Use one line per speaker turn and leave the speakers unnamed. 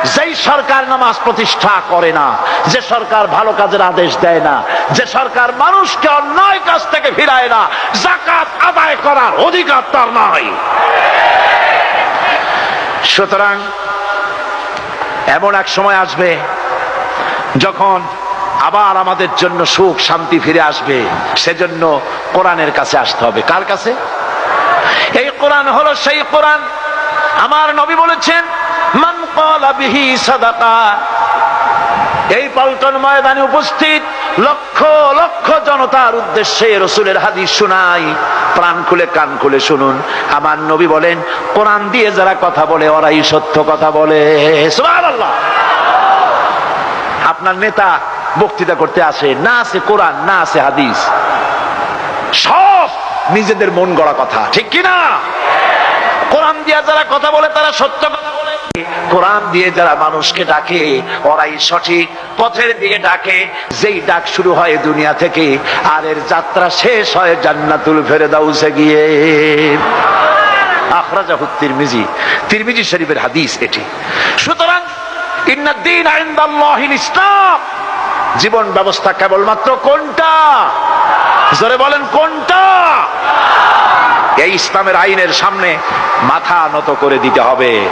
যেই সরকার নামাজ প্রতিষ্ঠা করে না, যে সরকার ভালো কাজের আদেশ দেয় না, যে সরকার মানুষকে অন্যায় কাজ থেকে ফিরায় না, যাকাত আদায় করার অধিকার তার নাই। সুতরাং এমন এক সময় আসবে যখন আবার আমাদের জন্য সুখ শান্তি ফিরে আসবে। সেজন্য কোরআনের কাছে আসতে হবে। কার কাছে? এই কোরআন হলো সেই কোরআন। আমার নবী বলেছেন, মান ক্বালা বিহি সাদাকা। এই পল্টন ময়দানে উপস্থিত লক্ষ লক্ষ জনতার উদ্দেশ্যে রাসূলের হাদিস শোনাই, প্রাণ খুলে কান খুলে শুনুন। আমার নবী বলেন, কোরআন দিয়ে যারা কথা বলে ওরাই সত্য কথা বলে। সুবহানাল্লাহ। আপনার নেতা বক্তৃতা করতে আসে, না আছে কোরআন, না আছে হাদিস, সব নিজেদের মন গড়া কথা, ঠিক কিনা? কোরআন দিয়ে যারা কথা বলে তারা সত্য কথা বলে, কোরআন দিয়ে যারা মানুষকে ডাকে ওরাই সঠিক পথের দিকে ডাকে। যেই ডাক শুরু হয় দুনিয়া থেকে, আর এর যাত্রা শেষ হয় জান্নাতুল ফেরদাউসে গিয়ে। আখরাজাহু তিরমিজি, তিরমিজি শরীফের হাদিস এটি। সুতরাং ইন্নাদ-দীন ইনদাল্লাহিল ইসলাম। জীবন ব্যবস্থা কেবলমাত্র কোনটা? জোরে বলেন, কোনটা? এই ইসলামের আইনের সামনে মাথা নত করে দিতে হবে।